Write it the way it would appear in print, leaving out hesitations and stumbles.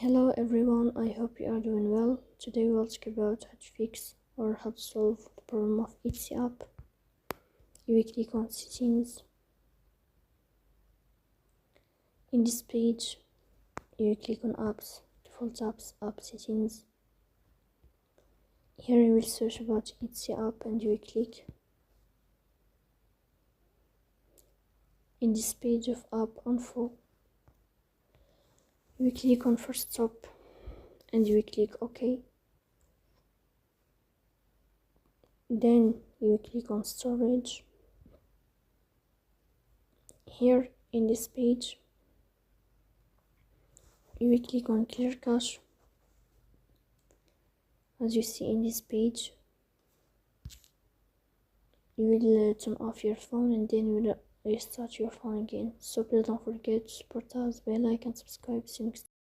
Hello everyone, I hope you are doing well. Today we'll talk about how to fix or how to solve the problem of Etsy app. You will click on settings. In this page, you will click on apps, default apps, app settings. Here you will search about Etsy app and you will click. In this page of app info, you will click on first stop and you will click OK. Then you will click on storage. Here in this page, you will click on clear cache. As you see in this page, you will turn off your phone and then you will restart your phone again. So please don't forget to support us by like and subscribe. See you next time.